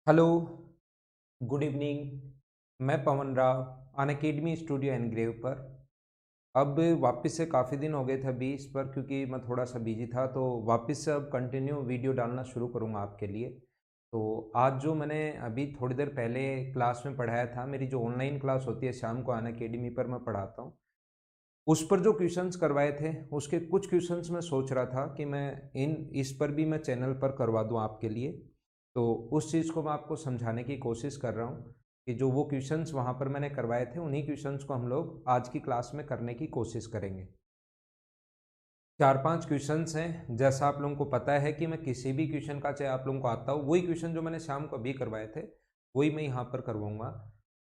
Hello, good evening. मैं पवन Rao Unacademy studio engrave पर। अब वापस से काफ़ी दिन हो गए थे अभी इस पर, क्योंकि मैं थोड़ा सा बिजी था, तो वापस से अब कंटिन्यू वीडियो डालना शुरू करूँगा आपके लिए। तो आज जो मैंने अभी थोड़ी देर पहले क्लास में पढ़ाया था, मेरी जो ऑनलाइन क्लास होती है शाम को अनअकैडमी पर मैं पढ़ाता हूँ, उस पर जो क्वेश्चंस करवाए थे उसके कुछ क्वेश्चंस मैं सोच रहा था कि मैं इस पर भी मैं चैनल पर करवा दूं आपके लिए। तो उस चीज़ को मैं आपको समझाने की कोशिश कर रहा हूं कि जो वो क्वेश्चंस वहां पर मैंने करवाए थे उन्हीं क्वेश्चंस को हम लोग आज की क्लास में करने की कोशिश करेंगे। चार पांच क्वेश्चंस हैं, जैसा आप लोगों को पता है कि मैं किसी भी क्वेश्चन का, चाहे आप लोगों को आता हो, वही क्वेश्चन जो मैंने शाम को अभी करवाए थे वही मैं यहाँ पर करवाऊंगा।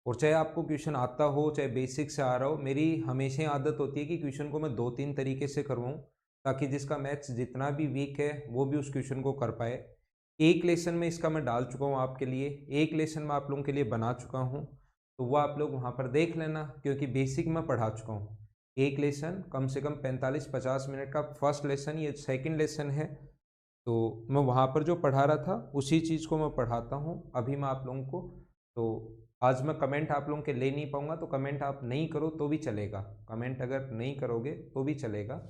और चाहे आपको क्वेश्चन आता हो चाहे बेसिक से आ रहा हो, मेरी हमेशा ही आदत होती है कि क्वेश्चन को मैं दो तीन तरीके से करवाऊँ, ताकि जिसका मैथ्स जितना भी वीक है वो भी उस क्वेश्चन को कर पाए। एक लेसन में इसका मैं डाल चुका हूँ आपके लिए, एक लेसन मैं आप लोगों के लिए बना चुका हूँ, तो वो आप लोग वहाँ पर देख लेना, क्योंकि बेसिक मैं पढ़ा चुका हूँ। एक लेसन कम से कम 45-50 मिनट का फर्स्ट लेसन, ये सेकंड लेसन है। तो मैं वहाँ पर जो पढ़ा रहा था उसी चीज़ को मैं पढ़ाता हूँ अभी मैं आप लोगों को। तो आज मैं कमेंट आप लोगों के ले नहीं पाऊँगा, तो कमेंट आप नहीं करो तो भी चलेगा, कमेंट अगर नहीं करोगे तो भी चलेगा।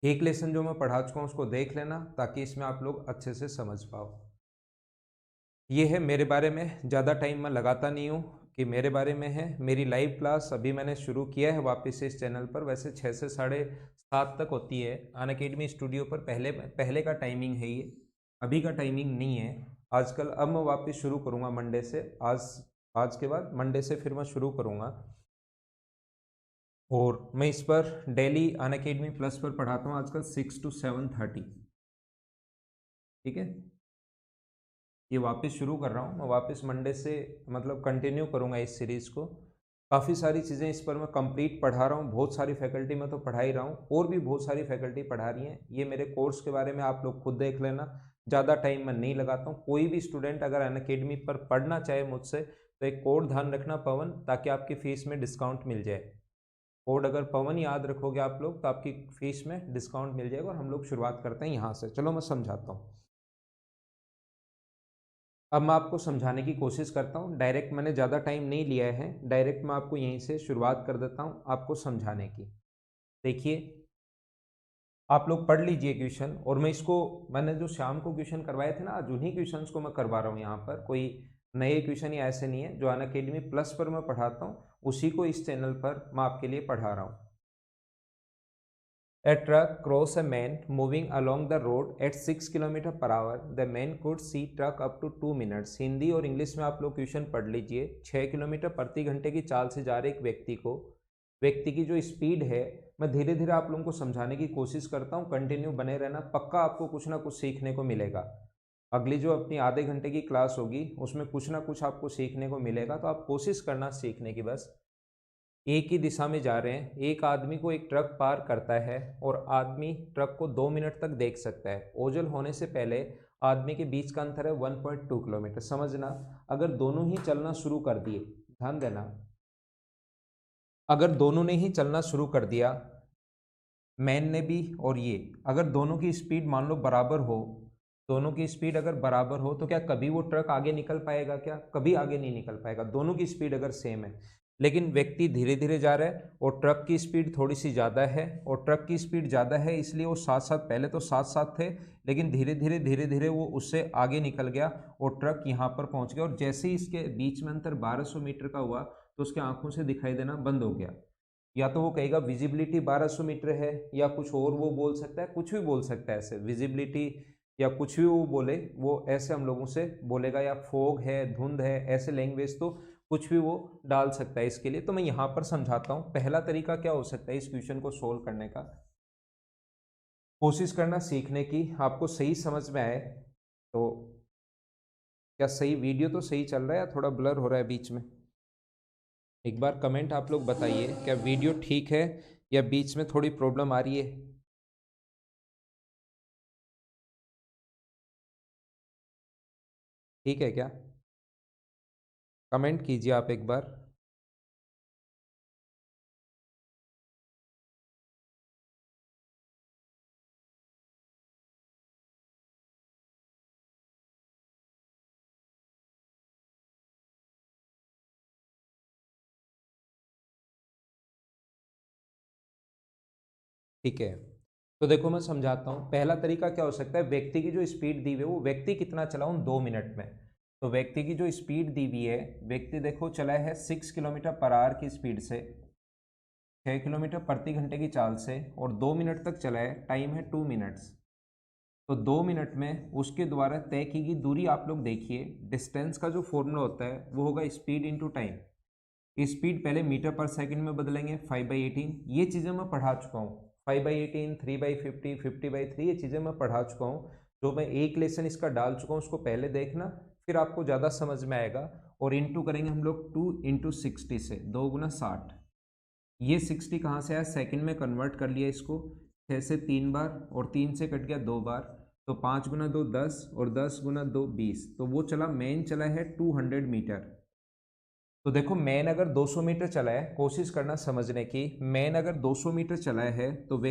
एक लेसन जो मैं पढ़ा चुका हूँ उसको देख लेना, ताकि इसमें आप लोग अच्छे से समझ पाओ। ये है मेरे बारे में, ज़्यादा टाइम मैं लगाता नहीं हूँ कि मेरे बारे में है। मेरी लाइव क्लास अभी मैंने शुरू किया है वापस से इस चैनल पर, वैसे 6 से 7:30 तक होती है अनअकैडमी स्टूडियो पर। पहले पहले का टाइमिंग है ये, अभी का टाइमिंग नहीं है आजकल। अब मैं वापस शुरू करूँगा मंडे से, आज आज के बाद मंडे से फिर मैं शुरू करूँगा। और मैं इस पर डेली अनअकैडमी प्लस पर पढ़ाता हूँ आजकल 6 to 7:30। ठीक है, ये वापस शुरू कर रहा हूँ मैं, वापस मंडे से मतलब कंटिन्यू करूँगा इस सीरीज़ को। काफ़ी सारी चीज़ें इस पर मैं कंप्लीट पढ़ा रहा हूँ, बहुत सारी फैकल्टी में तो पढ़ा ही रहा हूँ, और भी बहुत सारी फैकल्टी पढ़ा रही हैं। ये मेरे कोर्स के बारे में आप लोग खुद देख लेना, ज़्यादा टाइम मैं नहीं लगाता हूँ। कोई भी स्टूडेंट अगर अनअकैडमी पर पढ़ना चाहे मुझसे, तो एक कोड ध्यान रखना पवन, ताकि आपकी फ़ीस में डिस्काउंट मिल जाए। कोड अगर पवन याद रखोगे आप लोग तो आपकी फ़ीस में डिस्काउंट मिल जाएगा। और हम लोग शुरुआत करते हैं यहाँ से, चलो मैं समझाता हूँ। अब मैं आपको समझाने की कोशिश करता हूँ, डायरेक्ट मैंने ज़्यादा टाइम नहीं लिया है, डायरेक्ट मैं आपको यहीं से शुरुआत कर देता हूँ आपको समझाने की। देखिए, आप लोग पढ़ लीजिए क्वेश्चन, और मैं इसको, मैंने जो शाम को क्वेश्चन करवाए थे ना, आज उन्हीं क्वेश्चंस को मैं करवा रहा हूँ यहाँ पर। कोई नए क्वेश्चन या ऐसे नहीं है, जो अनअकैडमी प्लस पर मैं पढ़ाता हूँ उसी को इस चैनल पर मैं आपके लिए पढ़ा रहा हूँ। A truck crossed a man moving along the road at 6 kilometre per hour. The man could see truck up to 2 minutes। Hindi और इंग्लिश में आप लोग क्वेश्चन पढ़ लीजिए। 6 किलोमीटर प्रति घंटे की चाल से जा रहे एक व्यक्ति की जो स्पीड है, मैं धीरे धीरे आप लोगों को समझाने की कोशिश करता हूँ, कंटिन्यू बने रहना, पक्का आपको कुछ ना कुछ सीखने को मिलेगा। अगली जो अपनी आधे घंटे की क्लास होगी उसमें कुछ ना कुछ आपको सीखने को मिलेगा, तो आप कोशिश करना सीखने की बस। एक ही दिशा में जा रहे हैं, एक आदमी को एक ट्रक पार करता है, और आदमी ट्रक को 2 मिनट तक देख सकता है। ओझल होने से पहले आदमी के बीच का अंतर है 1.2 किलोमीटर। समझना, अगर दोनों ही चलना शुरू कर दिए, ध्यान देना, अगर दोनों ने ही चलना शुरू कर दिया, मैन ने भी और ये, अगर दोनों की स्पीड मान लो बराबर हो, दोनों की स्पीड अगर बराबर हो, तो क्या कभी वो ट्रक आगे निकल पाएगा? क्या कभी आगे नहीं निकल पाएगा, दोनों की स्पीड अगर सेम है। लेकिन व्यक्ति धीरे धीरे जा रहा है और ट्रक की स्पीड थोड़ी सी ज़्यादा है, और ट्रक की स्पीड ज़्यादा है इसलिए वो साथ साथ, पहले तो साथ साथ थे, लेकिन धीरे धीरे वो उससे आगे निकल गया और ट्रक यहाँ पर पहुँच गया। और जैसे ही इसके बीच में अंतर 1200 मीटर का हुआ, तो उसके आंखों से दिखाई देना बंद हो गया। या तो वो कहेगा विजिबिलिटी 1200 मीटर है, या कुछ और वो बोल सकता है, कुछ भी बोल सकता है ऐसे, विजिबिलिटी या कुछ भी वो बोले, वो ऐसे हम लोगों से बोलेगा, या फोग है, धुंध है, ऐसे लैंग्वेज तो कुछ भी वो डाल सकता है इसके लिए। तो मैं यहाँ पर समझाता हूँ पहला तरीका क्या हो सकता है इस क्वेश्चन को सोल्व करने का। कोशिश करना सीखने की, आपको सही समझ में आए तो। क्या सही वीडियो तो सही चल रहा है या थोड़ा ब्लर हो रहा है बीच में? एक बार कमेंट आप लोग बताइए, क्या वीडियो ठीक है या बीच में थोड़ी प्रॉब्लम आ रही है? ठीक है क्या? कमेंट कीजिए आप एक बार। ठीक है, तो देखो मैं समझाता हूँ। पहला तरीका क्या हो सकता है, व्यक्ति की जो स्पीड दी हुई है वो व्यक्ति कितना चला उन 2 मिनट में। तो व्यक्ति की जो स्पीड दी हुई है, व्यक्ति देखो चला है 6 किलोमीटर पर आवर की स्पीड से, 6 किलोमीटर प्रति घंटे की चाल से, और 2 मिनट तक चला है, टाइम है 2 मिनट्स। तो 2 मिनट में उसके द्वारा तय की गई दूरी आप लोग देखिए, डिस्टेंस का जो फॉर्मूला होता है वो होगा स्पीड इंटू टाइम। स्पीड पहले मीटर पर सेकंड में बदलेंगे, 5/18, ये चीज़ें मैं पढ़ा चुका हूँ। 5/18, 3/50, 50/3, ये चीज़ें मैं पढ़ा चुका हूँ। जो मैं एक लेसन इसका डाल चुका हूँ उसको पहले देखना, फिर आपको ज़्यादा समझ में आएगा। और इंटू करेंगे हम लोग 2 × 60 से, 2 × 60। ये 60 कहाँ से आया, सेकंड में कन्वर्ट कर लिया इसको, 6 से 3 बार, और 3 से कट गया 2 बार, तो 5 × 2 10, और 10 × 2 20। तो वो चला, मेन चला है 200 मीटर। तो देखो मैन अगर 200 मीटर चला है, कोशिश करना समझने की, मैन अगर 200 मीटर चला है तो वे,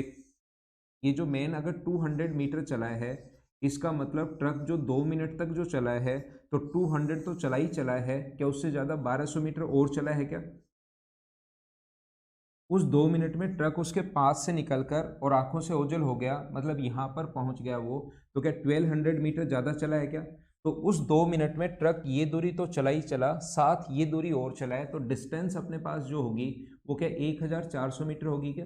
ये जो मैन अगर 200 मीटर चला है, इसका मतलब ट्रक जो 2 मिनट तक जो चला है, तो 200 तो चला ही चला है, क्या उससे ज़्यादा 1200 मीटर और चला है क्या? उस 2 मिनट में ट्रक उसके पास से निकलकर और आंखों से ओझल हो गया, मतलब यहाँ पर पहुँच गया वो, तो क्या 1200 मीटर ज़्यादा चला है क्या? तो उस 2 मिनट में ट्रक ये दूरी तो चला ही चला, साथ ये दूरी और चला है, तो डिस्टेंस अपने पास जो होगी वो क्या 1400 मीटर होगी क्या?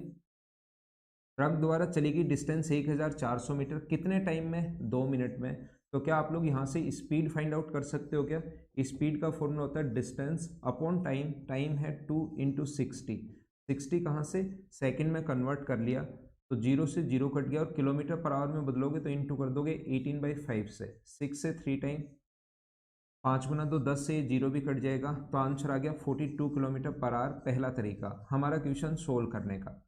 ट्रक द्वारा चली गई डिस्टेंस 1400 मीटर, कितने टाइम में? 2 मिनट में। तो क्या आप लोग यहाँ से स्पीड फाइंड आउट कर सकते हो क्या? स्पीड का फॉर्मूला होता है डिस्टेंस अपॉन टाइम, टाइम है 2 × 60। 60 कहाँ से, सेकंड में कन्वर्ट कर लिया, तो 0 से 0 कट गया, और किलोमीटर पर आवर में बदलोगे तो इंटू कर दोगे 18/5 से, 6 से 3 टाइम, 5 × 2 10 से, 0 भी कट जाएगा, तो आंसर आ गया 42 किलोमीटर पर आवर। पहला तरीका हमारा क्वेश्चन सोल्व करने का।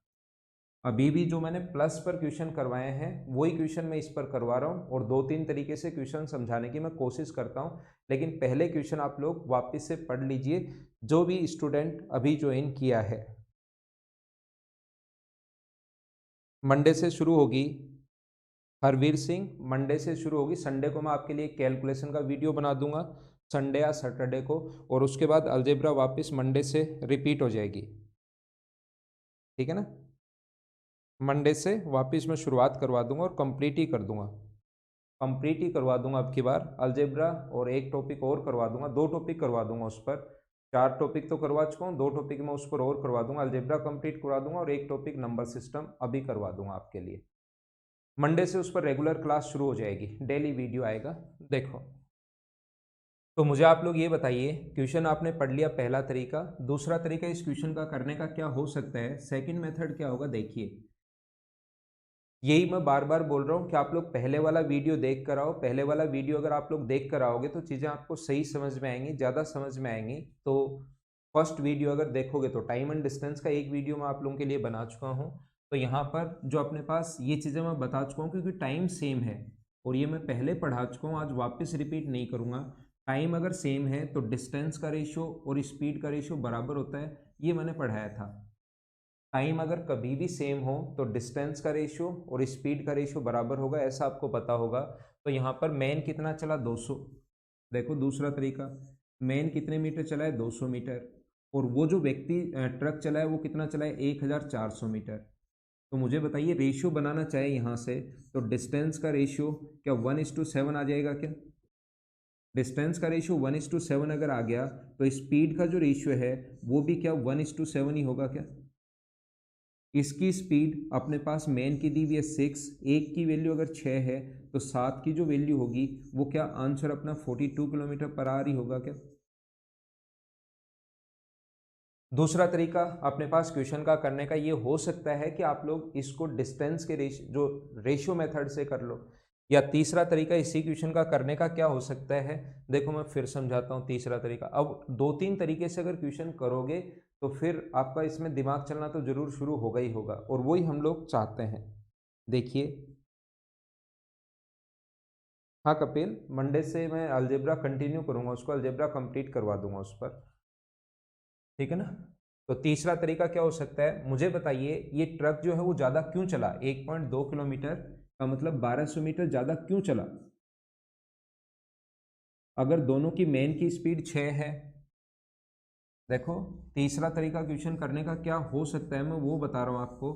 अभी भी जो मैंने प्लस पर क्वेश्चन करवाए हैं वही क्वेश्चन मैं इस पर करवा रहा हूँ, और 2-3 तरीके से क्वेश्चन समझाने की मैं कोशिश करता हूँ। लेकिन पहले क्वेश्चन आप लोग वापस से पढ़ लीजिए, जो भी स्टूडेंट अभी ज्वाइन किया है। मंडे से शुरू होगी, हरवीर सिंह, मंडे से शुरू होगी। संडे को मैं आपके लिए कैलकुलेशन का वीडियो बना दूंगा, संडे या सैटरडे को, और उसके बाद अलजेब्रा वापस मंडे से रिपीट हो जाएगी। ठीक है ना? मंडे से वापस मैं शुरुआत करवा दूंगा और कंप्लीट ही कर दूंगा, कंप्लीट ही करवा दूंगा अब की बार अलजेब्रा, और एक टॉपिक और करवा दूंगा, 2 टॉपिक करवा दूंगा उस पर। 4 टॉपिक तो करवा चुका हूँ, 2 टॉपिक मैं उस पर और करवा दूंगा, अलजेब्रा कंप्लीट करवा दूंगा, और एक टॉपिक नंबर सिस्टम अभी करवा दूंगा आपके लिए। मंडे से उस पर रेगुलर क्लास शुरू हो जाएगी, डेली वीडियो आएगा। देखो, तो मुझे आप लोग ये बताइए, क्वेश्चन आपने पढ़ लिया पहला तरीका, दूसरा तरीका इस क्वेश्चन का करने का क्या हो सकता है, सेकंड मेथड क्या होगा देखिए। यही मैं बार बार बोल रहा हूँ कि आप लोग पहले वाला वीडियो देख कर आओ, पहले वाला वीडियो अगर आप लोग देख कर आओगे तो चीज़ें आपको सही समझ में आएंगी, ज़्यादा समझ में आएंगी। तो फर्स्ट वीडियो अगर देखोगे तो टाइम एंड डिस्टेंस का एक वीडियो मैं आप लोगों के लिए बना चुका हूँ। तो यहाँ पर जो अपने पास ये चीज़ें मैं बता चुका हूँ, क्योंकि टाइम सेम है और ये मैं पहले पढ़ा चुका हूँ, आज वापस रिपीट नहीं करूँगा। टाइम अगर सेम है तो डिस्टेंस का रेशियो और स्पीड का रेशियो बराबर होता है, ये मैंने पढ़ाया था। टाइम अगर कभी भी सेम हो तो डिस्टेंस का रेशियो और स्पीड का रेशियो बराबर होगा, ऐसा आपको पता होगा। तो यहाँ पर मैन कितना चला, 200। देखो दूसरा तरीका, मैन कितने मीटर चला है, 200 मीटर, और वो जो व्यक्ति ट्रक चला है वो कितना चला है, 1400 मीटर। तो मुझे बताइए, रेशियो बनाना चाहे यहाँ से तो डिस्टेंस का रेशियो क्या 1:7 आ जाएगा क्या? डिस्टेंस का रेशियो 1:7 अगर आ गया तो स्पीड का जो रेशियो है वो भी क्या 1:7 ही होगा क्या? इसकी स्पीड अपने पास मेन की दी हुई है 6, एक की वैल्यू अगर 6 है तो 7 की जो वैल्यू होगी वो क्या आंसर अपना 42 किलोमीटर पर आवर ही होगा क्या? दूसरा तरीका अपने पास क्वेश्चन का करने का ये हो सकता है कि आप लोग इसको डिस्टेंस के जो रेशियो मेथड से कर लो, या तीसरा तरीका इसी क्वेश्चन का करने का क्या हो सकता है, देखो मैं फिर समझाता हूँ तीसरा तरीका। अब 2-3 तरीके से अगर क्वेश्चन करोगे तो फिर आपका इसमें दिमाग चलना तो जरूर शुरू होगा ही होगा, और वही हम लोग चाहते हैं। देखिए, हाँ कपिल, मंडे से मैं अलजेब्रा कंटिन्यू करूंगा, उसको अलजेब्रा कंप्लीट करवा दूंगा उस पर, ठीक है ना? तो तीसरा तरीका क्या हो सकता है, मुझे बताइए, ये ट्रक जो है वो ज़्यादा क्यों चला, 1.2 किलोमीटर का मतलब 1200 मीटर ज़्यादा क्यों चला? अगर दोनों की मेन की स्पीड 6 है। देखो, तीसरा तरीका क्वेश्चन करने का क्या हो सकता है, मैं वो बता रहा हूँ आपको।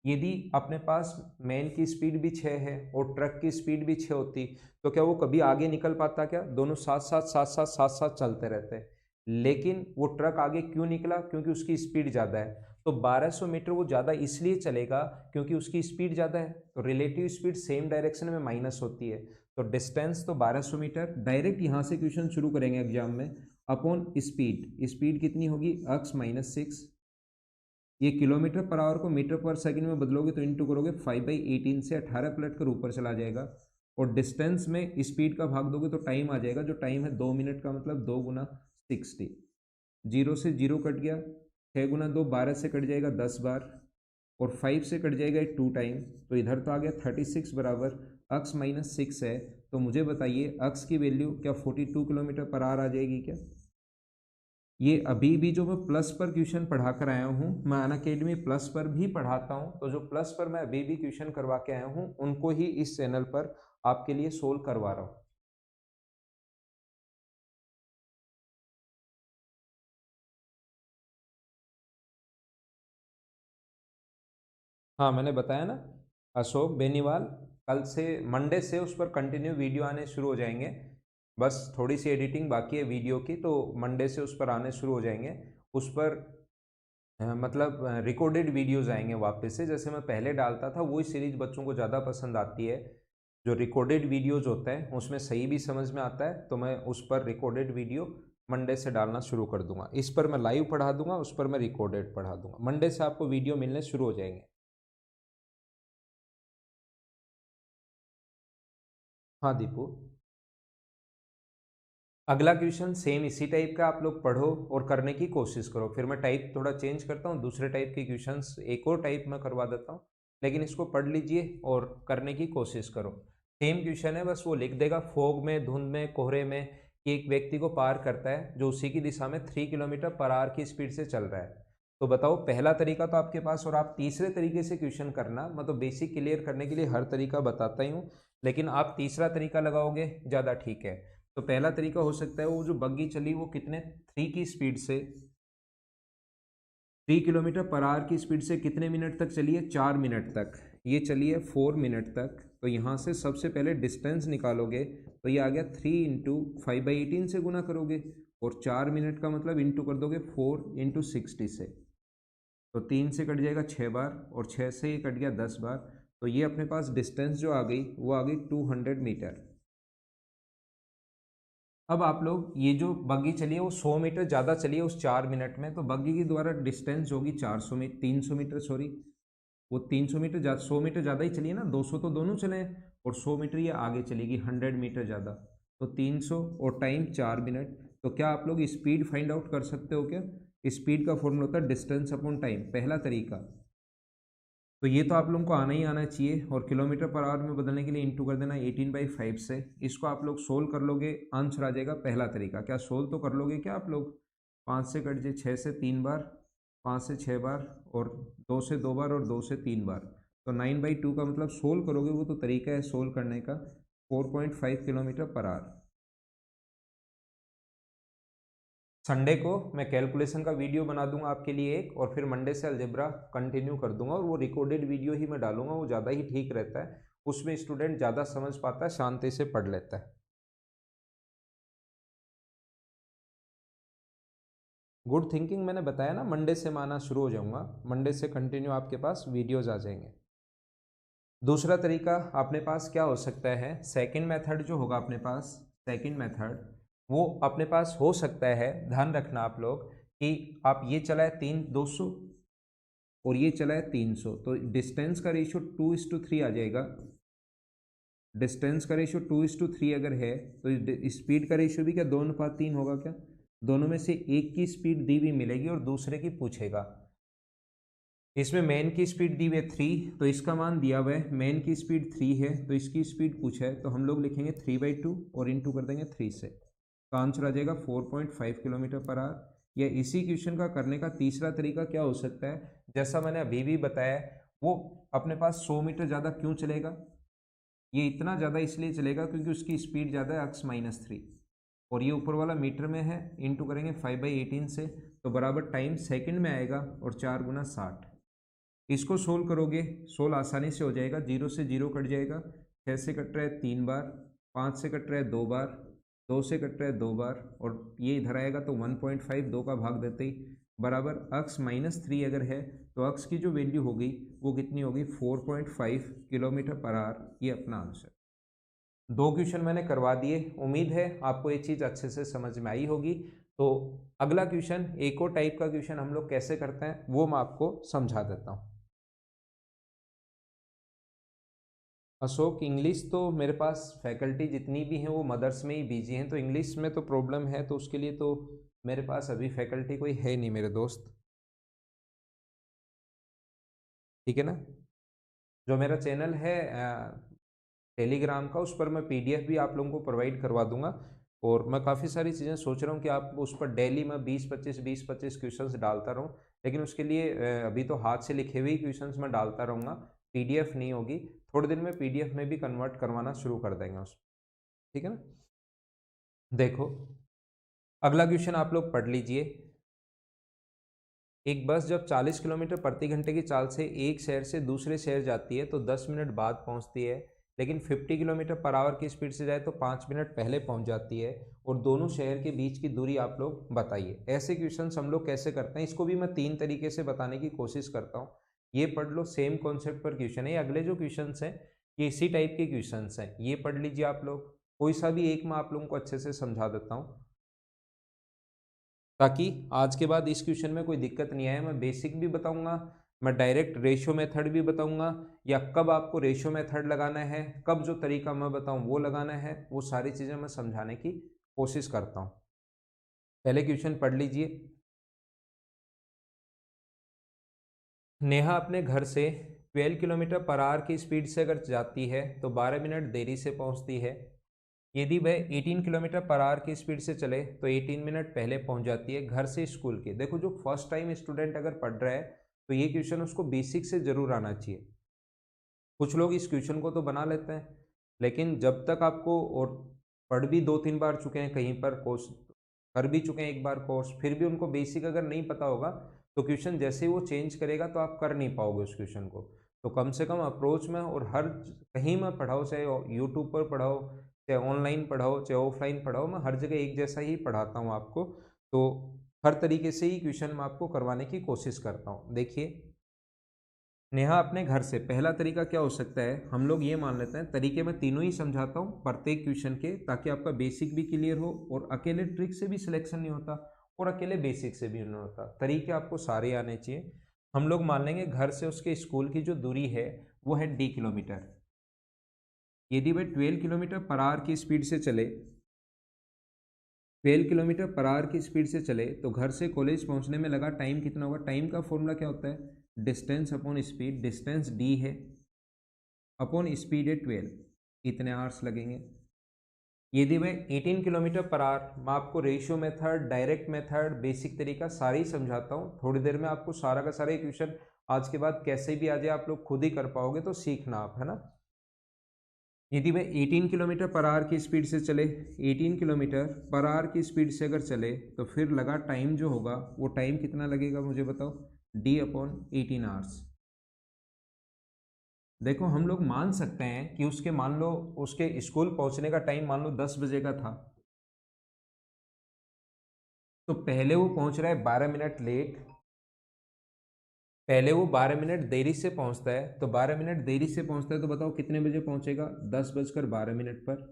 यदि अपने पास मैन की स्पीड भी 6 है और ट्रक की स्पीड भी 6 होती तो क्या वो कभी आगे निकल पाता? क्या दोनों साथ साथ साथ साथ साथ साथ चलते रहते हैं। लेकिन वो ट्रक आगे क्यों निकला? क्योंकि उसकी स्पीड ज़्यादा है। तो 1200 मीटर वो ज़्यादा इसलिए चलेगा क्योंकि उसकी स्पीड ज़्यादा है। तो रिलेटिव स्पीड सेम डायरेक्शन में माइनस होती है। तो डिस्टेंस तो 1200 मीटर। डायरेक्ट यहाँ से क्वेश्चन शुरू करेंगे एग्जाम में। अपॉन स्पीड, स्पीड कितनी होगी? x minus 6। ये किलोमीटर पर आवर को मीटर पर सेकंड में बदलोगे तो इंटू करोगे 5/18 से 18 पलट कर ऊपर चला जाएगा। और डिस्टेंस में स्पीड का भाग दोगे तो टाइम आ जाएगा, जो टाइम है 2 मिनट का, मतलब 2 गुना 60। जीरो से जीरो कट गया, 6 गुना 2 12 से कट जाएगा 10 बार, और 5 से कट जाएगा 2 टाइम। तो इधर तो आ गया 36 बराबर x माइनस 6 है। तो मुझे बताइए x की वैल्यू क्या 42 किलोमीटर पर आवर आ जाएगी क्या? ये अभी भी जो मैं प्लस पर क्वेश्चन पढ़ा कर आया हूँ, मैं अनअकैडमी प्लस पर भी पढ़ाता हूँ, तो जो प्लस पर मैं अभी भी क्वेश्चन करवा के आया हूँ उनको ही इस चैनल पर आपके लिए सोल्व करवा रहा हूँ। हाँ, मैंने बताया ना, अशोक बेनीवाल। कल से, मंडे से उस पर कंटिन्यू वीडियो आने शुरू हो जाएंगे। बस थोड़ी सी एडिटिंग बाकी है वीडियो की, तो मंडे से उस पर आने शुरू हो जाएंगे। उस पर मतलब रिकॉर्डेड वीडियोस आएंगे वापस से। जैसे मैं पहले डालता था वही सीरीज बच्चों को ज़्यादा पसंद आती है। जो रिकॉर्डेड वीडियोस होते हैं उसमें सही भी समझ में आता है, तो मैं उस पर रिकॉर्डेड वीडियो मंडे से डालना शुरू कर दूंगा। इस पर मैं लाइव पढ़ा दूंगा, उस पर मैं रिकॉर्डेड पढ़ा दूंगा। मंडे से आपको वीडियो मिलने शुरू हो जाएंगे। हाँ दीपू, अगला क्वेश्चन सेम इसी टाइप का आप लोग पढ़ो और करने की कोशिश करो। फिर मैं टाइप थोड़ा चेंज करता हूँ, दूसरे टाइप के क्वेश्चंस एक और टाइप में करवा देता हूँ। लेकिन इसको पढ़ लीजिए और करने की कोशिश करो। सेम क्वेश्चन है, बस वो लिख देगा फॉग में, धुंध में, कोहरे में, कि एक व्यक्ति को पार करता है जो उसी की दिशा में 3 किलोमीटर पर आवर की स्पीड से चल रहा है। तो बताओ, पहला तरीका तो आपके पास, और आप तीसरे तरीके से क्वेश्चन करना। मैं तो बेसिक क्लियर करने के लिए हर तरीका बताता ही हूँ, लेकिन आप तीसरा तरीका लगाओगे ज़्यादा ठीक है। तो पहला तरीका हो सकता है, वो जो बग्गी चली वो कितने 3 की स्पीड से, 3 किलोमीटर पर आवर की स्पीड से कितने मिनट तक चली है? 4 मिनट तक। ये चली है 4 मिनट तक। तो यहाँ से सबसे पहले डिस्टेंस निकालोगे तो ये आ गया 3 इंटू 5/18 से गुना करोगे, और 4 मिनट का मतलब इंटू कर दोगे 4 इंटू 60 से। तो 3 से कट जाएगा 6 बार, और 6 से ये कट गया 10 बार। तो ये अपने पास डिस्टेंस जो आ गई वो आ गई 200 मीटर। अब आप लोग, ये जो बग्गी चली है वो 100 मीटर ज़्यादा चली है उस 4 मिनट में, तो बग्गी की द्वारा डिस्टेंस होगी 400 में 300 मीटर, सॉरी, वो 300 मीटर 100 मीटर ज़्यादा ही चली है ना, 200 तो दोनों चले हैं, और 100 मीटर ये आगे चलेगी 100 मीटर ज़्यादा। तो 300 और टाइम 4 मिनट। तो क्या आप लोग स्पीड फाइंड आउट कर सकते हो क्या? स्पीड का फॉर्मूला होता है डिस्टेंस अपॉन टाइम, पहला तरीका। तो ये तो आप लोगों को आना ही आना चाहिए, और किलोमीटर पर आवर में बदलने के लिए इंटू कर देना 18/5 से। इसको आप लोग सोल्व कर लोगे, आंसर आ जाएगा पहला तरीका। क्या सोल्व तो कर लोगे क्या आप लोग? 5 से कट जाए 6 से 3 बार, 5 से 6 बार, और 2 से 2 बार, और 2 से 3 बार। तो 9/2 का मतलब सोल्व करोगे, वो तो तरीका है सोल्व करने का, 4.5 किलोमीटर पर आवर। संडे को मैं कैलकुलेशन का वीडियो बना दूंगा आपके लिए एक, और फिर मंडे से अलजेब्रा कंटिन्यू कर दूंगा, और वो रिकॉर्डेड वीडियो ही मैं डालूंगा, वो ज़्यादा ही ठीक रहता है। उसमें स्टूडेंट ज़्यादा समझ पाता है, शांति से पढ़ लेता है। गुड थिंकिंग मैंने बताया ना, मंडे से मैं आना शुरू हो जाऊंगा, मंडे से कंटिन्यू आपके पास वीडियोज आ जाएंगे। दूसरा तरीका अपने पास क्या हो सकता है? सेकंड मेथड जो होगा अपने पास, सेकंड मेथड वो अपने पास हो सकता है। ध्यान रखना आप लोग कि आप ये चला है 200 और ये चला है 300, तो डिस्टेंस का रेशियो 2:3 आ जाएगा। डिस्टेंस का रेशियो 2:3 अगर है तो स्पीड का रेशियो भी क्या 2:3 होगा क्या? दोनों में से एक की स्पीड दी हुई मिलेगी और दूसरे की पूछेगा। इसमें मैन की स्पीड दी हुई है 3, तो इसका मान दिया हुआ है, मैन की स्पीड 3 है तो इसकी स्पीड पूछा है, तो हम लोग लिखेंगे 3/2 और इंटू कर देंगे 3 से। तो आंसर आ जाएगा 4.5 किलोमीटर पर आवर। या इसी क्वेश्चन का करने का तीसरा तरीका क्या हो सकता है? जैसा मैंने अभी भी बताया, वो अपने पास 100 मीटर ज़्यादा क्यों चलेगा? ये इतना ज़्यादा इसलिए चलेगा क्योंकि उसकी स्पीड ज़्यादा है x-3, और ये ऊपर वाला मीटर में है, इंटू करेंगे 5/18 से, तो बराबर टाइम सेकंड में आएगा, और 4 गुना 60। इसको सोल्व करोगे, सोल्व आसानी से हो जाएगा। 0 से 0 कट जाएगा, 6 से कट रहा है 3 बार, 5 से कट रहा है 2 बार, 2 से कट रहा है 2 बार, और ये इधर आएगा तो 1.5 2 का भाग देते ही बराबर अक्स -3 अगर है तो अक्स की जो वैल्यू होगी वो कितनी होगी 4.5 किलोमीटर पर आवर। ये अपना आंसर। 2 क्वेश्चन मैंने करवा दिए, उम्मीद है आपको ये चीज़ अच्छे से समझ में आई होगी। तो अगला क्वेश्चन, एक और टाइप का क्वेश्चन हम लोग कैसे करते हैं वो मैं आपको समझा देता हूँ। अशोक, इंग्लिश तो मेरे पास फैकल्टी जितनी भी हैं वो मदर्स में ही बिजी हैं, तो इंग्लिश में तो प्रॉब्लम है, तो उसके लिए तो मेरे पास अभी फैकल्टी कोई है नहीं मेरे दोस्त, ठीक है ना। जो मेरा चैनल है टेलीग्राम का, उस पर मैं पीडीएफ भी आप लोगों को प्रोवाइड करवा दूंगा, और मैं काफ़ी सारी चीज़ें सोच रहा हूँ कि आप उस पर डेली मैं 20-25 क्वेश्चंस डालता रहूँ, लेकिन उसके लिए अभी तो हाथ से लिखे हुए ही क्वेश्चंस मैं डालता रहूँगा, पीडीएफ नहीं होगी। थोड़े दिन में पीडीएफ में भी कन्वर्ट करवाना शुरू कर देंगे उस, ठीक है ना। देखो अगला क्वेश्चन आप लोग पढ़ लीजिए। एक बस जब 40 किलोमीटर प्रति घंटे की चाल से एक शहर से दूसरे शहर जाती है तो 10 मिनट बाद पहुंचती है, लेकिन 50 किलोमीटर पर आवर की स्पीड से जाए तो 5 मिनट पहले पहुंच जाती है, और दोनों शहर के बीच की दूरी आप लोग बताइए। ऐसे क्वेश्चंस हम लोग कैसे करते हैं, इसको भी मैं 3 तरीके से बताने की कोशिश करता हूँ। ये पढ़ लो, सेम कॉन्सेप्ट पर क्वेश्चन है। अगले जो क्वेश्चन हैं ये इसी टाइप के क्वेश्चन हैं, ये पढ़ लीजिए आप लोग। कोई सा भी एक मैं आप लोगों को अच्छे से समझा देता हूँ, ताकि आज के बाद इस क्वेश्चन में कोई दिक्कत नहीं आए। मैं बेसिक भी बताऊंगा, मैं डायरेक्ट रेशियो मेथड भी बताऊंगा, या कब आपको रेशियो मेथड लगाना है, कब जो तरीका मैं बताऊं वो लगाना है, वो सारी चीज़ें मैं समझाने की कोशिश करता हूं। पहले क्वेश्चन पढ़ लीजिए। नेहा अपने घर से 12 किलोमीटर पर आवर की स्पीड से अगर जाती है तो 12 मिनट देरी से पहुंचती है। यदि वह 18 किलोमीटर पर आवर की स्पीड से चले तो 18 मिनट पहले पहुंच जाती है घर से स्कूल के। देखो जो फर्स्ट टाइम स्टूडेंट अगर पढ़ रहा है तो ये क्वेश्चन उसको बेसिक से जरूर आना चाहिए। कुछ लोग इस क्वेश्चन को तो बना लेते हैं, लेकिन जब तक आपको, और पढ़ भी 2-3 बार चुके हैं कहीं पर कोर्स, कर भी चुके हैं एक बार कोर्स, फिर भी उनको बेसिक अगर नहीं पता होगा तो क्वेश्चन जैसे ही वो चेंज करेगा तो आप कर नहीं पाओगे उस क्वेश्चन को। तो कम से कम अप्रोच में, और हर कहीं में पढ़ाओ, चाहे यूट्यूब पर पढ़ाओ, चाहे ऑनलाइन पढ़ाओ, चाहे ऑफलाइन पढ़ाओ, मैं हर जगह एक जैसा ही पढ़ाता हूँ आपको। तो हर तरीके से ही क्वेश्चन मैं आपको करवाने की कोशिश करता हूँ। देखिए, नेहा अपने घर से, पहला तरीका क्या हो सकता है, हम लोग ये मान लेते हैं, तरीके मैं तीनों ही समझाता हूँ प्रत्येक क्वेश्चन के, ताकि आपका बेसिक भी क्लियर हो, और अकेले ट्रिक से भी सिलेक्शन नहीं होता और अकेले बेसिक से भी नहीं होता, तरीके आपको सारे आने चाहिए। हम लोग मान लेंगे घर से उसके स्कूल की जो दूरी है वो है d किलोमीटर। यदि वह 12 किलोमीटर पर आवर की स्पीड से चले, 12 किलोमीटर पर आवर की स्पीड से चले तो घर से कॉलेज पहुंचने में लगा टाइम कितना होगा। टाइम का फॉर्मूला क्या होता है, distance upon speed. Distance d है, अपॉन स्पीड है 12, इतने आवर्स लगेंगे। यदि मैं 18 किलोमीटर पर आवर, मैं आपको ratio method, direct method, basic तरीका सारी ही समझाता हूँ। थोड़ी देर में आपको सारा का सारा क्वेश्चन आज के बाद कैसे भी आ जाए आप लोग खुद ही कर पाओगे, तो सीखना आप, है ना। यदि वह 18 किलोमीटर पर आवर की स्पीड से चले, 18 किलोमीटर पर आवर की स्पीड से अगर चले तो फिर लगा टाइम जो होगा वो टाइम कितना लगेगा मुझे बताओ, d अपॉन 18 आवर्स। देखो हम लोग मान सकते हैं कि उसके, मान लो उसके स्कूल पहुंचने का टाइम मान लो 10 बजे का था, तो पहले वो पहुंच रहा है 12 मिनट लेट, पहले वो 12 मिनट देरी से पहुंचता है, तो 12 मिनट देरी से पहुंचता है तो बताओ कितने बजे पहुंचेगा, 10:12 पर।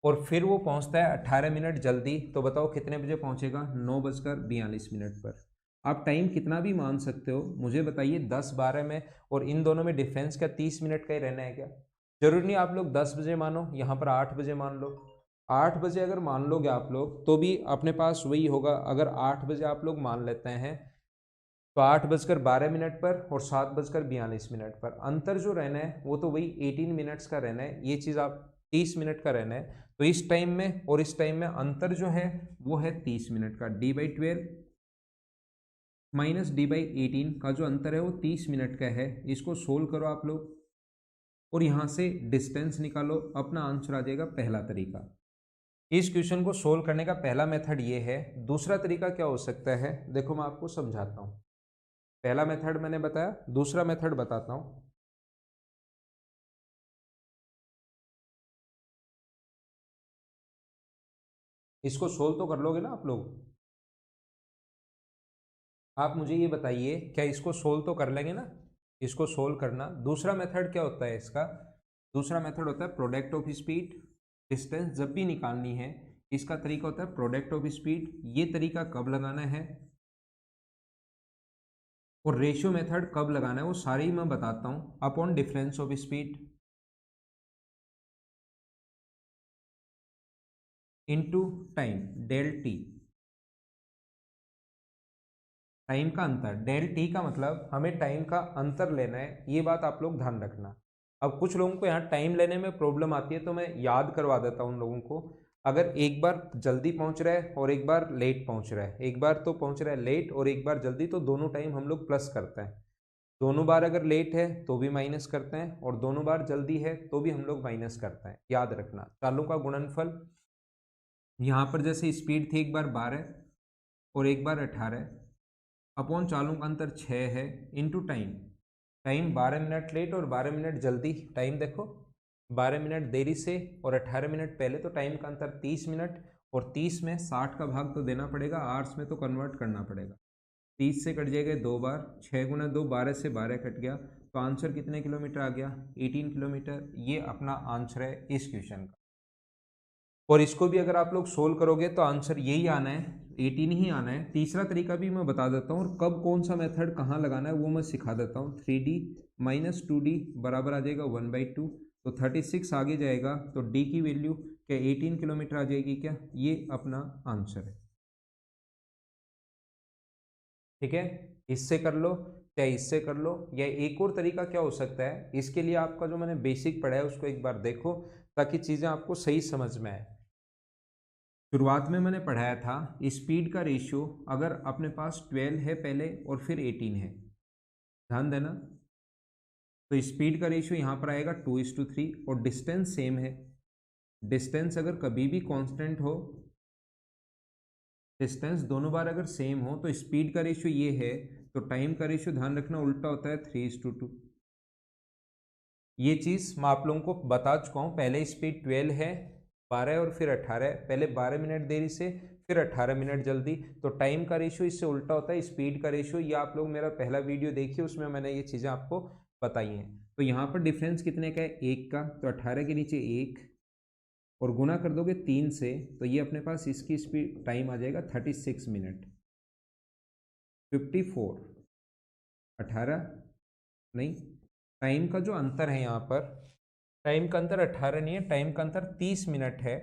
और फिर वो पहुंचता है 18 मिनट जल्दी, तो बताओ कितने बजे पहुंचेगा, 9:42 पर। आप टाइम कितना भी मान सकते हो, मुझे बताइए 10-12 में, और इन दोनों में डिफरेंस क्या 30 मिनट का ही रहना है क्या। जरूरी नहीं आप लोग 10 बजे मानो, यहाँ पर 8 बजे मान लो। 8 बजे अगर मान लोगे आप लोग तो भी अपने पास वही होगा। अगर 8 बजे आप लोग मान लेते हैं तो 8:12 पर और 7:42 पर अंतर जो रहना है वो तो वही 18 मिनट्स का रहना है। ये चीज़ आप 30 मिनट का रहना है, तो इस टाइम में और इस टाइम में अंतर जो है वो है 30 मिनट का। d/12 माइनस d/18 का जो अंतर है वो 30 मिनट का है। इसको सोल्व करो आप लोग और यहाँ से डिस्टेंस निकालो, अपना आंसर आ जाएगा पहला तरीका। इस क्वेश्चन को सोल्व करने का पहला मेथड ये है। दूसरा तरीका क्या हो सकता है, देखो मैं आपको समझाता हूँ। पहला मेथड मैंने बताया, दूसरा मेथड बताता हूँ। इसको सोल्व तो कर लोगे ना आप लोग? आप मुझे ये बताइए, क्या इसको सोल्व तो कर लेंगे ना? इसको सोल्व करना। दूसरा मेथड क्या होता है इसका? दूसरा मेथड होता है प्रोडक्ट ऑफ स्पीड। डिस्टेंस जब भी निकालनी है, इसका तरीका होता है प्रोडक्ट ऑफ स्पीड। ये तरीका कब लगाना है और रेशियो मेथड कब लगाना है वो सारे ही मैं बताता हूँ। Upon difference of speed into time, del T. Time का अंतर, डेल टी का मतलब हमें टाइम का अंतर लेना है, ये बात आप लोग ध्यान रखना। अब कुछ लोगों को यहाँ टाइम लेने में प्रॉब्लम आती है, तो मैं याद करवा देता हूँ उन लोगों को। अगर एक बार जल्दी पहुँच रहा है और एक बार लेट पहुँच रहा है, एक बार तो पहुँच रहा है लेट और एक बार जल्दी, तो दोनों टाइम हम लोग प्लस करते हैं। दोनों बार अगर लेट है तो भी माइनस करते हैं और दोनों बार जल्दी है तो भी हम लोग माइनस करते हैं। याद रखना, चालों का गुणनफल, यहाँ पर जैसे स्पीड थी एक बार 12 और एक बार 18, अपॉन चालों का अंतर 6 है, into time. Time 12 minute late और 12 मिनट जल्दी। टाइम देखो, 12 मिनट देरी से और 18 मिनट पहले, तो टाइम का अंतर 30 मिनट। और 30 में 60 का भाग तो देना पड़ेगा, आवर्स में तो कन्वर्ट करना पड़ेगा। 30 से कट जाएगा 2 बार, 6 गुना 2, 12 से 12 कट गया, तो आंसर कितने किलोमीटर आ गया? 18 किलोमीटर। ये अपना आंसर है इस क्वेश्चन का। और इसको भी अगर आप लोग सोल्व करोगे तो आंसर यही आना है, 18 ही आना है। तीसरा तरीका भी मैं बता देता हूँ, और कब कौन सा मेथड कहाँ लगाना है वो मैं सिखा देता हूँ। 3d माइनस 2d बराबर आ जाएगा 1/2, तो 36 आगे जाएगा, तो d की वैल्यू क्या 18 किलोमीटर आ जाएगी क्या? ये अपना आंसर है। ठीक है, इससे कर लो चाहे इससे कर लो, या एक और तरीका क्या हो सकता है, इसके लिए आपका जो मैंने बेसिक पढ़ा है उसको एक बार देखो, ताकि चीज़ें आपको सही समझ में आए। शुरुआत में मैंने पढ़ाया था स्पीड का रेशियो, अगर अपने पास 12 है पहले और फिर 18 है, ध्यान देना, तो स्पीड का रेशियो यहाँ पर आएगा 2:3, और डिस्टेंस सेम है। डिस्टेंस अगर कभी भी कांस्टेंट हो, डिस्टेंस दोनों बार अगर सेम हो, तो स्पीड का रेशियो ये है, तो टाइम का रेशियो ध्यान रखना उल्टा होता है 3:2। ये चीज़ मैं आप लोगों को बता चुका हूँ। पहले स्पीड 12 है, 12 और फिर 18, पहले 12 मिनट देरी से फिर 18 मिनट जल्दी, तो टाइम का रेशियो इससे उल्टा होता है स्पीड का रेशियो। ये आप लोग मेरा पहला वीडियो देखिए, उसमें मैंने ये चीज़ें आपको बताई हैं। तो यहाँ पर डिफरेंस कितने का है? 1 का, तो 18 के नीचे 1 और गुना कर दोगे 3 से, तो ये अपने पास इसकी स्पीड टाइम आ जाएगा 36 मिनट 54। 18 नहीं, टाइम का जो अंतर है यहाँ पर, टाइम का अंतर 18 नहीं है, टाइम का अंतर 30 मिनट है।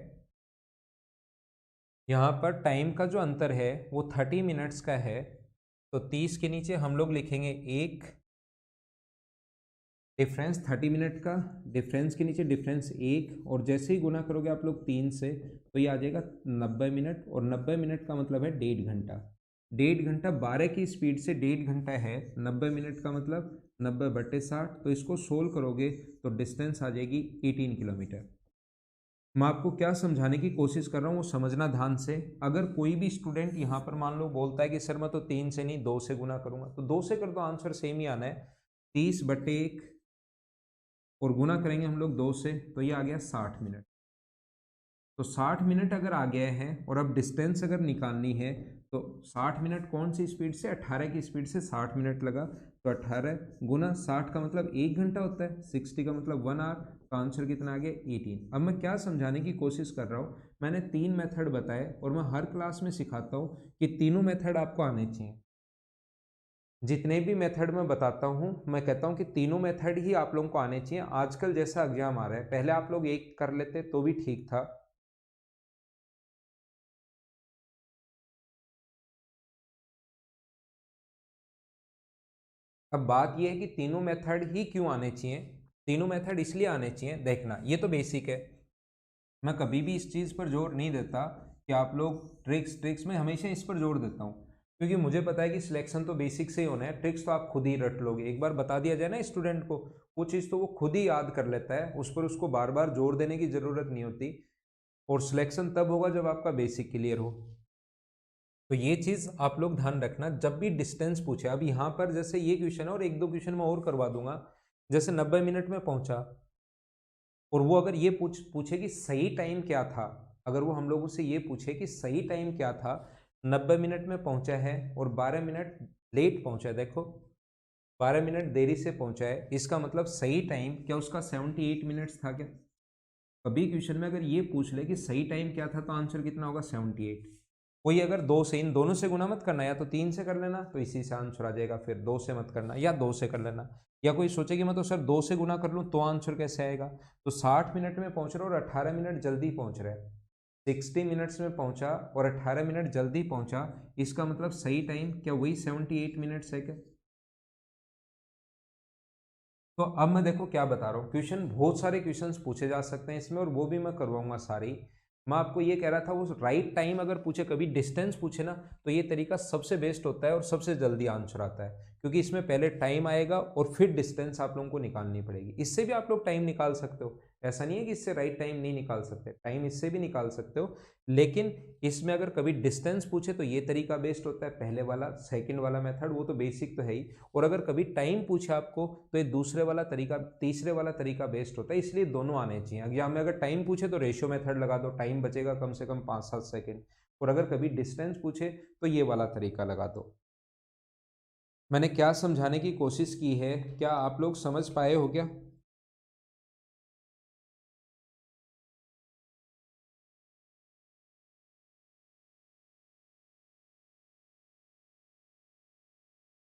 यहाँ पर टाइम का जो अंतर है वो 30 मिनट्स का है, तो 30 के नीचे हम लोग लिखेंगे 1, डिफरेंस 30 मिनट का, डिफरेंस के नीचे डिफरेंस 1, और जैसे ही गुना करोगे आप लोग 3 से, तो ये आ जाएगा 90 मिनट, और 90 मिनट का मतलब है 1.5 घंटा। 1.5 घंटा 12 की स्पीड से 1.5 घंटा है, 90 मिनट का मतलब 90/60, तो इसको सोल्व करोगे तो डिस्टेंस आ जाएगी 18 किलोमीटर। मैं आपको क्या समझाने की कोशिश कर रहा हूँ वो समझना ध्यान से। अगर कोई भी स्टूडेंट यहाँ पर मान लो बोलता है कि सर मैं तो 3 से नहीं 2 से गुना करूंगा, तो 2 से कर दो, आंसर सेम ही आना है। 30/1 और गुना करेंगे हम लोग 2 से, तो ये आ गया 60 मिनट। तो 60 मिनट अगर आ गया है और अब डिस्टेंस अगर निकालनी है, तो 60 मिनट कौन सी स्पीड से? 18 की स्पीड से 60 मिनट लगा, तो 18 गुना 60 का मतलब 1 घंटा होता है, 60 का मतलब 1 आवर, तो आंसर कितना आ गया? 18। अब मैं क्या समझाने की कोशिश कर रहा हूँ, मैंने 3 मेथड बताए और मैं हर क्लास में सिखाता हूँ कि तीनों मेथड आपको आने चाहिए। जितने भी मेथड मैं बताता हूँ मैं कहता हूँ कि तीनों मेथड ही आप लोगों को आने चाहिए। आजकल जैसा एग्जाम आ रहा है, पहले आप लोग एक कर लेते तो भी ठीक था। अब बात यह है कि तीनों मेथड ही क्यों आने चाहिए। तीनों मेथड इसलिए आने चाहिए, देखना ये तो बेसिक है, मैं कभी भी इस चीज़ पर जोर नहीं देता कि आप लोग ट्रिक्स ट्रिक्स में, हमेशा इस पर जोर देता हूँ क्योंकि मुझे पता है कि सिलेक्शन तो बेसिक से ही होना है, ट्रिक्स तो आप खुद ही रट लोगे। एक बार बता दिया जाए ना स्टूडेंट को, वो चीज़ तो वो खुद ही याद कर लेता है, उस पर उसको बार बार जोर देने की ज़रूरत नहीं होती। और सिलेक्शन तब होगा जब आपका बेसिक क्लियर हो। तो ये चीज़ आप लोग ध्यान रखना जब भी डिस्टेंस पूछे। अब यहाँ पर जैसे ये क्वेश्चन है और एक दो क्वेश्चन मैं और करवा दूंगा। जैसे 90 मिनट में पहुंचा और वो अगर ये पूछे कि सही टाइम क्या था, अगर वो हम लोगों से ये पूछे कि सही टाइम क्या था, 90 मिनट में पहुंचा है और 12 मिनट लेट पहुंचा है, देखो 12 मिनट देरी से पहुंचा है, इसका मतलब सही टाइम क्या उसका 78 मिनट्स था क्या? कभी क्वेश्चन में अगर ये पूछ ले कि सही टाइम क्या था तो आंसर कितना होगा 78। कोई अगर दो से, इन दोनों से गुना मत करना, या तो 3 से कर लेना तो इसी से आंसर आ जाएगा, फिर 2 से मत करना या 2 से कर लेना। या कोई सोचे कि मैं तो सर 2 से गुना कर लूँ तो आंसर कैसे आएगा? तो 60 मिनट में पहुंच रहा है और 18 मिनट जल्दी पहुंच रहा है, 60 मिनट्स में पहुंचा और 18 मिनट जल्दी पहुंचा, इसका मतलब सही टाइम क्या वही 78 मिनट्स है क्या? तो अब मैं देखो क्या बता रहा हूँ, क्वेश्चन बहुत सारे क्वेश्चंस पूछे जा सकते हैं इसमें और वो भी मैं करवाऊंगा सारी। मैं आपको ये कह रहा था वो राइट टाइम अगर पूछे, कभी डिस्टेंस पूछे ना, तो ये तरीका सबसे बेस्ट होता है और सबसे जल्दी आंसर आता है, क्योंकि इसमें पहले टाइम आएगा और फिर डिस्टेंस आप लोगों को निकालनी पड़ेगी। इससे भी आप लोग टाइम निकाल सकते हो, ऐसा नहीं है कि इससे राइट टाइम नहीं निकाल सकते, टाइम इससे भी निकाल सकते हो। लेकिन इसमें अगर कभी डिस्टेंस पूछे तो ये तरीका बेस्ट होता है, पहले वाला, सेकंड वाला मेथड वो तो बेसिक तो है ही, और अगर कभी टाइम पूछे आपको तो ये दूसरे वाला तरीका, तीसरे वाला तरीका बेस्ट होता है, इसलिए दोनों आने चाहिए। एग्जाम में अगर टाइम पूछे तो रेशियो मेथड लगा दो, टाइम बचेगा कम से कम 5-7 सेकेंड, और अगर कभी डिस्टेंस पूछे तो ये वाला तरीका लगा दो। मैंने क्या समझाने की कोशिश की है, क्या आप लोग समझ पाए हो क्या?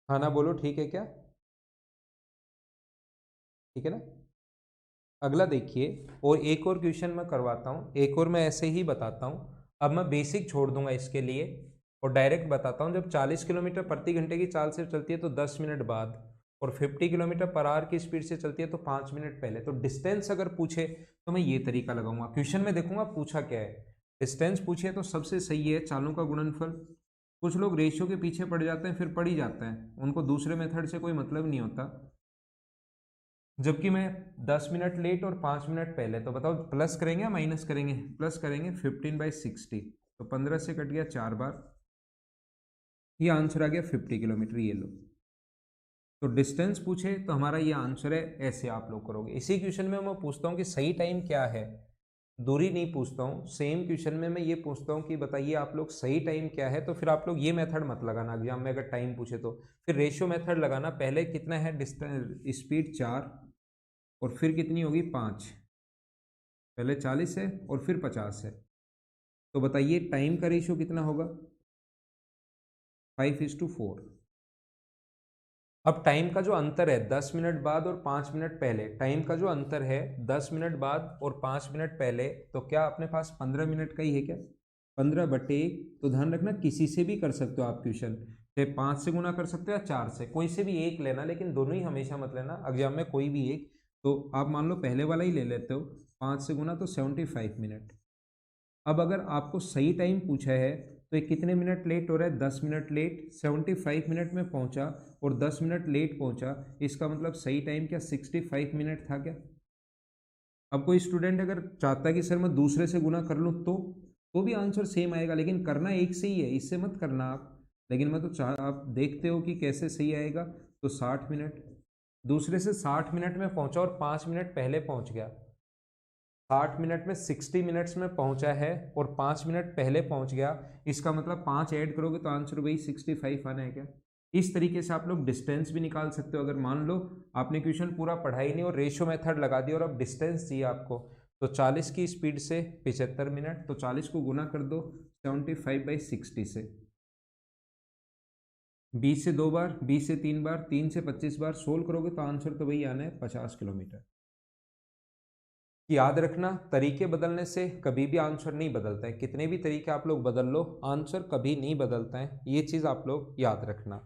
हाँ ना, बोलो ठीक है क्या? ठीक है ना? अगला देखिए, और एक और क्वेश्चन मैं करवाता हूँ, एक और मैं ऐसे ही बताता हूँ। अब मैं बेसिक छोड़ दूंगा इसके लिए और डायरेक्ट बताता हूँ। जब 40 किलोमीटर प्रति घंटे की चाल से चलती है तो 10 मिनट बाद, और 50 किलोमीटर पर आवर की स्पीड से चलती है तो 5 मिनट पहले। तो डिस्टेंस अगर पूछे तो मैं ये तरीका लगाऊंगा, क्वेश्चन में देखूंगा पूछा क्या है। डिस्टेंस पूछे तो सबसे सही है चालों का गुणनफल। कुछ लोग रेशियो के पीछे पड़ जाते हैं, फिर पड़ ही जाते हैं, उनको दूसरे मेथड से कोई मतलब नहीं होता। जबकि मैं 10 मिनट लेट और 5 मिनट पहले, तो बताओ प्लस करेंगे या माइनस करेंगे? प्लस करेंगे, 15/60, तो 15 से कट गया 4 बार, ये आंसर आ गया 50 किलोमीटर, ये लो। तो डिस्टेंस पूछे तो हमारा ये आंसर है, ऐसे आप लोग करोगे। इसी क्वेश्चन में मैं पूछता हूँ कि सही टाइम क्या है, दूरी नहीं पूछता हूँ, सेम क्वेश्चन में मैं ये पूछता हूँ कि बताइए आप लोग सही टाइम क्या है, तो फिर आप लोग ये मेथड मत लगाना एग्जाम में अगर टाइम पूछे तो, फिर रेशियो मेथड लगाना। पहले कितना है डिस्टेंस, स्पीड 4 और फिर कितनी होगी 5, पहले 40 है और फिर 50 है, तो बताइए टाइम का रेशियो कितना होगा? 5:4। अब टाइम का जो अंतर है 10 मिनट बाद और 5 मिनट पहले, टाइम का जो अंतर है 10 मिनट बाद और 5 मिनट पहले, तो क्या अपने पास 15 मिनट का ही है क्या? 15/1। तो ध्यान रखना किसी से भी कर सकते हो आप क्वेश्चन, चाहे 5 से गुना कर सकते हो या 4 से, कोई से भी एक लेना, लेकिन दोनों ही हमेशा मत लेना एग्जाम में, कोई भी एक। तो आप मान लो पहले वाला ही ले लेते हो, 5 से गुना तो 75 मिनट। अब अगर आपको सही टाइम पूछा है तो ये कितने मिनट लेट हो रहा है? 10 मिनट लेट, 75 मिनट में पहुंचा और 10 मिनट लेट पहुंचा, इसका मतलब सही टाइम क्या 65 मिनट था क्या? अब कोई स्टूडेंट अगर चाहता है कि सर मैं दूसरे से गुना कर लूँ तो भी आंसर सेम आएगा, लेकिन करना एक से ही है, इससे मत करना आप। लेकिन मैं तो चाह, आप देखते हो कि कैसे सही आएगा। तो 60 मिनट, दूसरे से 60 मिनट में पहुंचा और 5 मिनट पहले पहुंच गया, 60 मिनट में 60 मिनट्स में पहुंचा है और 5 मिनट पहले पहुंच गया, इसका मतलब 5 ऐड करोगे तो आंसर वही 65 आना है क्या? इस तरीके से आप लोग डिस्टेंस भी निकाल सकते हो। अगर मान लो आपने क्वेश्चन पूरा पढ़ा ही नहीं और रेशियो मेथड लगा दिया और अब डिस्टेंस चाहिए आपको, तो 40 की स्पीड से 75 मिनट, तो 40 को गुना कर दो 75/60 से, 20 से 2 बार, 20 से 3 बार, 3 से 25 बार सोल्व करोगे तो आंसर तो वही आना है 50 किलोमीटर। याद रखना, तरीके बदलने से कभी भी आंसर नहीं बदलता है, कितने भी तरीके आप लोग बदल लो आंसर कभी नहीं बदलता है, ये चीज़ आप लोग याद रखना।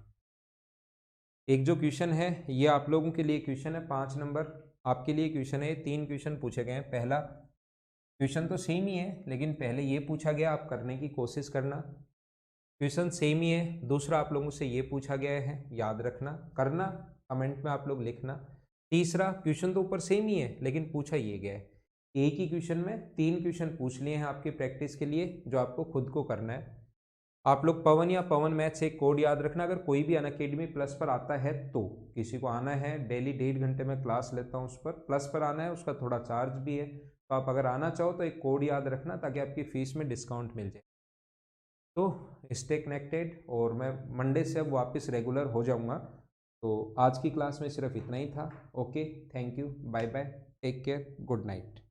एक जो क्वेश्चन है ये आप लोगों के लिए क्वेश्चन है 5 नंबर, आपके लिए क्वेश्चन है, 3 क्वेश्चन पूछे गए हैं। पहला क्वेश्चन तो सेम ही है, लेकिन पहले ये पूछा गया, आप करने की कोशिश करना। क्वेश्चन सेम ही है, दूसरा आप लोगों से ये पूछा गया है, याद रखना, करना, कमेंट में आप लोग लिखना। तीसरा क्वेश्चन तो ऊपर सेम ही है लेकिन पूछा ये गया है। एक ही क्वेश्चन में 3 क्वेश्चन पूछ लिए हैं आपकी प्रैक्टिस के लिए, जो आपको खुद को करना है। आप लोग पवन या पवन मैथ से एक कोड याद रखना, अगर कोई भी अनअकैडमी प्लस पर आता है तो किसी को आना है, डेली 1.5 घंटे में क्लास लेता हूँ, उस पर प्लस पर आना है, उसका थोड़ा चार्ज भी है, तो आप अगर आना चाहो तो एक कोड याद रखना ताकि आपकी फ़ीस में डिस्काउंट मिल जाए। तो स्टे कनेक्टेड, और मैं मंडे से अब वापस रेगुलर हो जाऊँगा। तो आज की क्लास में सिर्फ इतना ही था। Okay, thank you, bye bye, take care, good night.